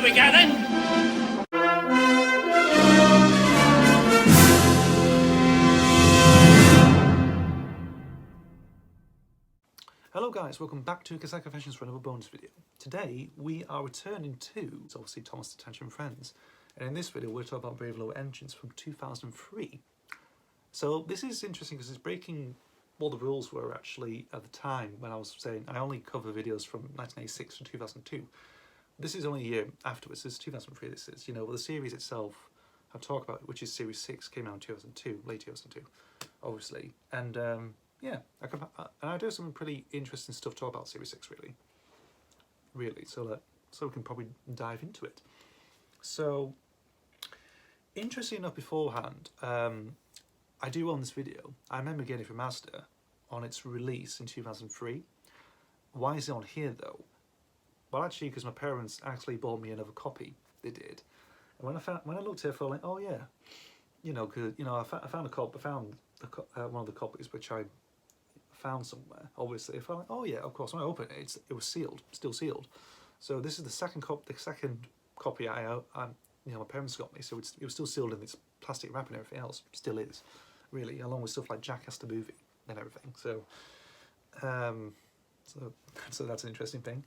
we go then. Hello guys, welcome back to Cassette Confessions for another bonus video. Today we are returning to, obviously, Thomas the Tank and Friends, and in this video we're talking about Brave Little Engines from 2003. So this is interesting because it's breaking what the rules were actually at the time when I was saying I only cover videos from 1986 to 2002. This is only a year afterwards. This is 2003. This is, you know, the series itself I've talked about, which is Series 6, came out in 2002, late 2002, obviously, and yeah, I do some pretty interesting stuff to talk about Series 6, really. So we can probably dive into it. So, interesting enough, beforehand, I do own this video. I remember getting it from Asda on its release in 2003. Why is it on here though? Well, actually, because my parents actually bought me another copy. They did. And when I looked at it, I felt like, oh yeah, you know, because I found one of the copies which I found somewhere. Obviously, I felt like, oh yeah, of course. When I opened it, it was sealed, still sealed. So this is the second copy my parents got me. So it was still sealed in its plastic wrap and everything else. Still is, really, along with stuff like Jackass the movie and everything. So, so that's an interesting thing.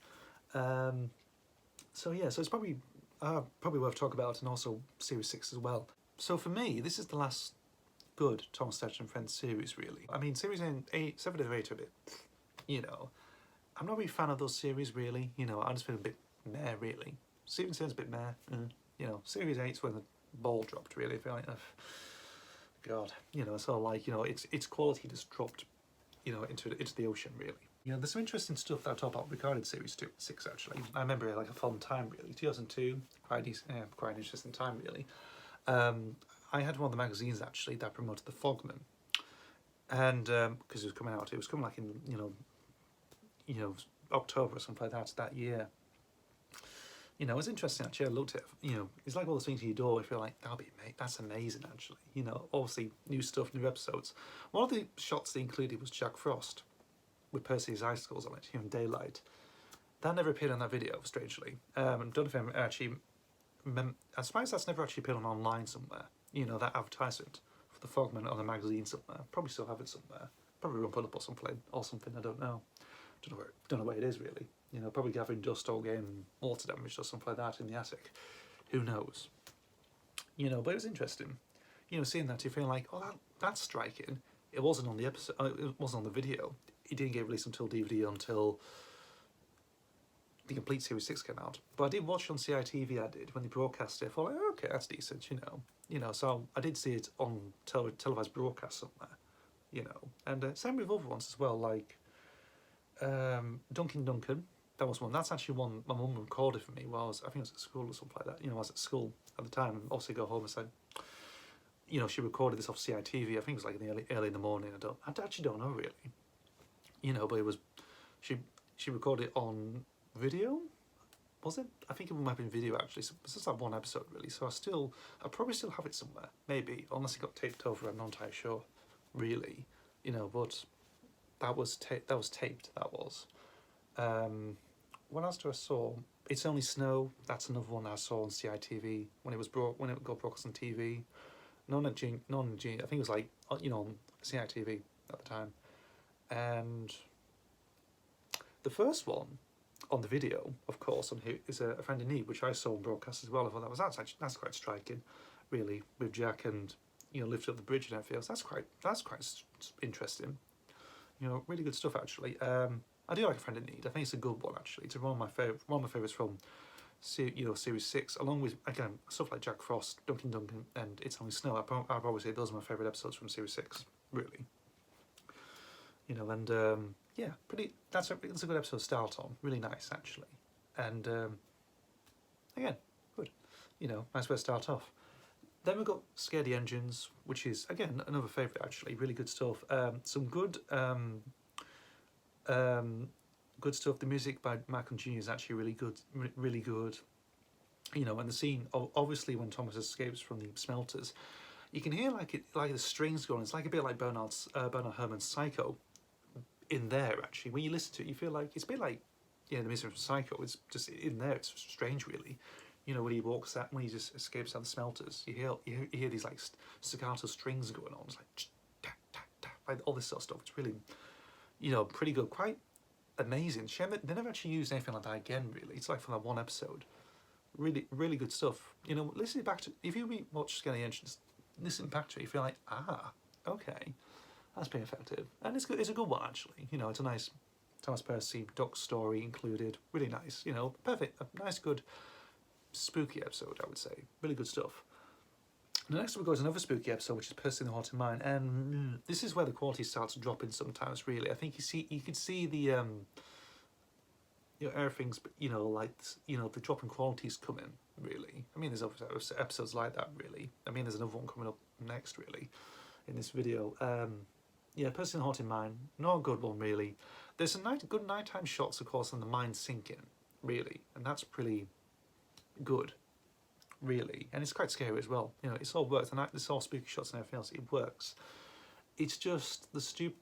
So yeah, so it's probably worth talking about, and also Series 6 as well. So for me, this is the last good Thomas Thatcher and Friends series, really. I mean, Series 8, 7 and 8 are a bit, you know, I'm not really a fan of those series, really. You know, I just feel a bit meh, really. Series 7's a bit meh, you know. Series 8's when the ball dropped, really. I feel like, God, you know, it's all like, you know, its quality just dropped, you know, into the ocean, really. You know, there's some interesting stuff that I talk about regarding Series 6, actually. I remember it like a fun time, really. 2002, quite an interesting time, really. I had one of the magazines actually that promoted the Fogman, and because it was coming like in you know October or something like that year. You know, it was interesting actually. I looked at it, you know, it's like all those things you do. I feel like that's amazing actually. You know, obviously new stuff, new episodes. One of the shots they included was Jack Frost with Percy's icicles on it, you know, in daylight. That never appeared on that video, strangely. I don't know if I'm actually. I'm surprised that's never actually appeared on online somewhere. You know, that advertisement for the Fogman on a magazine somewhere. Probably still have it somewhere. Probably won't put up or something. I don't know. Don't know where it is really. You know, probably gathering dust or getting water damage or something like that in the attic. Who knows? You know, but it was interesting. You know, seeing that, you feel like, oh, that's striking. It wasn't on the episode. It wasn't on the video. It didn't get released until DVD until the complete Series 6 came out. But I did watch it on CITV, I did, when they broadcast it. I thought, like, oh, okay, that's decent, you know. You know, so I did see it on televised broadcast somewhere, you know. And same with other ones as well, like Duncan. That was one. That's actually one my mum recorded for me while I think I was at school or something like that. You know, I was at school at the time, and obviously go home and said, you know, she recorded this off CITV. I think it was like in the early in the morning. I actually don't know really. You know, but it was she recorded it on video, was it? I think it might have been video actually. So it's just like one episode really. So I probably still have it somewhere, maybe, unless it got taped over. I'm not entirely sure, really. You know, but that was taped. That was. What else do I saw? It's Only Snow. That's another one that I saw on CITV when it got broadcast on TV. None G. I think it was like, you know, on CITV at the time, and the first one on the video, of course, on here is A Friend in Need, which I saw on broadcast as well. I thought that's quite striking, really, with Jack and, you know, lifted up the bridge and everything else. That's quite interesting. You know, really good stuff actually. I do like A Friend in Need. I think it's a good one actually. It's one of my favorites from, you know, Series 6, along with, again, stuff like Jack Frost, Duncan, and It's Only Snow. I'd probably say those are my favourite episodes from Series 6, really. You know, and yeah, that's a good episode to start on. Really nice actually, and again, good. You know, nice way to start off. Then we've got Scare the Engines, which is again another favourite actually. Really good stuff. Some good good stuff. The music by Malcolm Jr. is actually really good, really good. You know, and the scene, obviously, when Thomas escapes from the smelters, you can hear like the strings going. It's like a bit like Bernard Herrmann's Psycho. In there, actually, when you listen to it, you feel like it's a bit like, yeah, the music from Psycho. It's just in there. It's strange, really. You know, when he walks out, when he just escapes out the smelters, you hear these like staccato strings going on. It's like, tack, tack, tack, like all this sort of stuff. It's really, you know, pretty good. Quite amazing. Shame that they never actually used anything like that again, really. It's like from that one episode. Really, really good stuff. You know, listening back to, if you watch Skelly Entrance, listen back to it, you feel like, okay, that's been effective. And it's good. It's a good one, actually. You know, it's a nice Thomas Percy, Duck story included. Really nice, you know, perfect. A nice, good, spooky episode, I would say. Really good stuff. The next one goes another spooky episode, which is Percy and the Haunted Mine, and this is where the quality starts dropping sometimes. Really, I think you could see the you know, everything's, you know, like, you know, the drop in quality's coming. Really, I mean, there's other episodes like that. Really, I mean, there's another one coming up next. Really, in this video, yeah, Percy and the Haunted Mine, not a good one really. There's some good nighttime shots, of course, on the mine sinking. Really, and that's pretty good. Really, and it's quite scary as well. You know, it's all works. And it's all spooky shots and everything else. It works. It's just the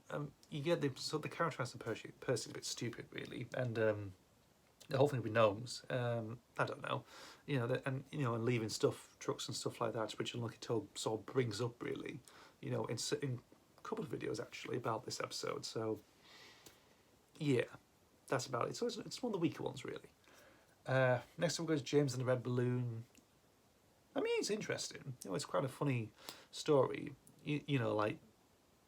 you get the characterized Percy's a bit stupid, really, and the whole thing with gnomes. I don't know, you know, and you know, and leaving trucks and stuff like that, which Unlucky Tug sort of brings up, really, you know, in a couple of videos actually about this episode. So yeah, that's about it. So it's one of the weaker ones, really. Next up goes James and the Red Balloon. I mean, it's interesting. You know, it's quite a funny story. You know, like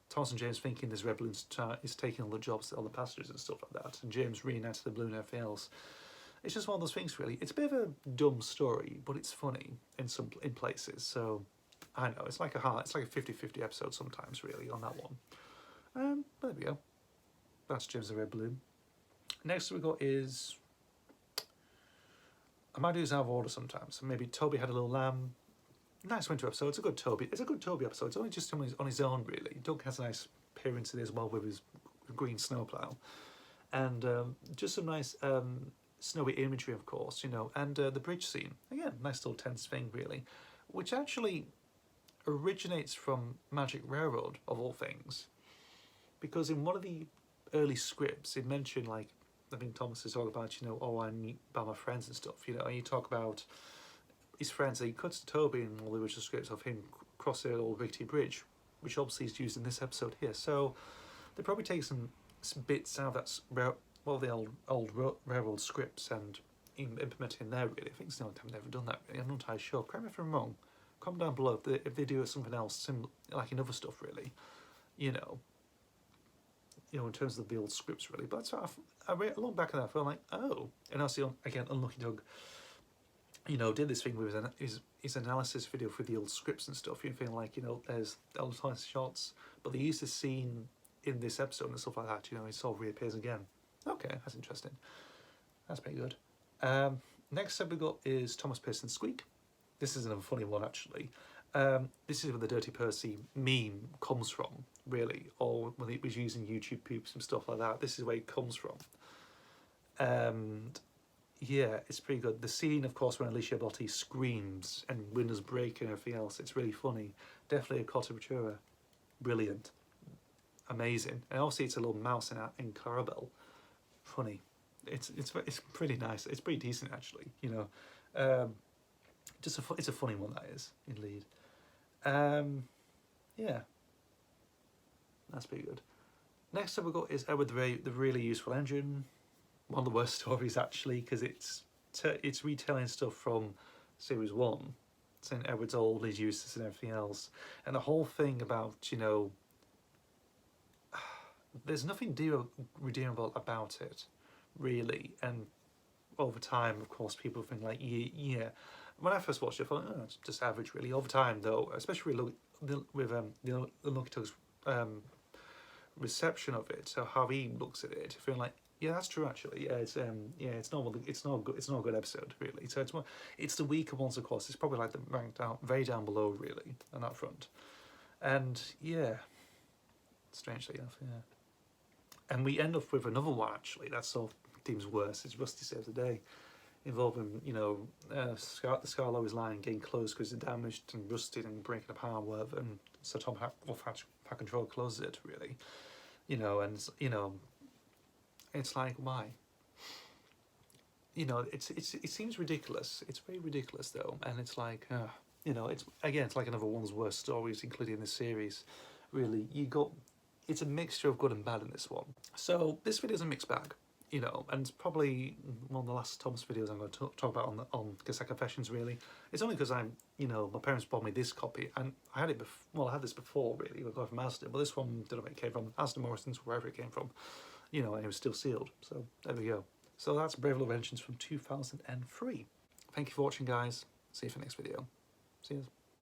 Thomas and James thinking this red balloon is taking all the jobs, all the passengers and stuff like that, and James reunites the balloon and everything else. It's just one of those things, really. It's a bit of a dumb story, but it's funny in places. So I know it's like a 50-50 episode sometimes, really, on that one. There we go. That's James and the Red Balloon. Next we got is, I might do this out of order sometimes. So maybe Toby Had a Little Lamb. Nice winter episode. It's a good Toby. It's a good Toby episode. It's only just on his own, really. Doug has a nice appearance in it as well with his green snowplow, and just some nice snowy imagery, of course. You know, and the bridge scene again, nice little tense thing, really, which actually originates from Magic Railroad of all things, because in one of the early scripts it mentioned, like, I think Thomas is all about, you know, oh, I meet by my friends and stuff, you know, and you talk about his friends. He cuts to Toby in all the original scripts of him crossing the old rickety bridge, which obviously is used in this episode here. So they probably take some bits out of that, well, the old railroad scripts and implement it in there, really. I think it's the only time they've ever done that, really. I'm not entirely sure. Correct me if I'm wrong. Comment down below if they do something else, similar, like in other stuff, really. You know, in terms of the old scripts, really. But so I look back at that, I feel like, oh. And I see, again, Unlucky Doug, you know, did this thing with his analysis video for the old scripts and stuff. You feel like, you know, there's the old time shots, but they used the scene in this episode and stuff like that. You know, it sort of reappears again. Okay, that's interesting. That's pretty good. Next up we got is Thomas Pearson Squeak. This is another funny one, actually. This is where the Dirty Percy meme comes from, really, or when it was using YouTube poops and stuff like that. This is where it comes from. And yeah, it's pretty good. The scene, of course, when Alicia Botti screams and windows break and everything else, it's really funny. Definitely a Cottabatura. Brilliant. Amazing. And also it's a little mouse in Clarabelle. Funny. It's pretty nice. It's pretty decent, actually, you know. It's a funny one, that is, indeed. Yeah. That's pretty good. Next up we got is Edward the Really Useful Engine. One of the worst stories, actually, because it's retelling stuff from series 1, saying Edward's old, he's useless and everything else, and the whole thing about, you know, there's nothing redeemable about it, really. And over time, of course, people think like, yeah. When I first watched it, I thought, oh, it's just average, really. Over time, though, especially with the Unlucky Tug's reception of it, so how he looks at it, feeling like, yeah, that's true, actually. Yeah, it's not a good episode, really. So it's the weaker ones, of course. It's probably like the ranked down, very down below, really, on that front. And yeah, strangely enough, yeah. And we end up with another one, actually. That's sort of seems worse. It's Rusty Saves the Day, involving, you know, the Scarlow is lying, getting close because it's damaged and rusted and breaking apart, whatever. And so Tom Pack Control closes it, really. You know, and you know, it's like, why? you know, it seems ridiculous. It's very ridiculous though, and it's like, you know, it's again, it's like another one's worst stories, including this series. Really, it's a mixture of good and bad in this one. So this video is a mixed bag, you know, and it's probably one of the last Thomas videos I'm going to talk about on Cassette Confessions. Really, it's only because you know, my parents bought me this copy, and I had it I had this before really. I got it from Asda, but this one, don't know where it came from, Asda Morrison's, wherever it came from, you know, and it was still sealed. So there we go. So that's Brave Little Inventions from 2003. Thank you for watching, guys. See you for the next video. See you.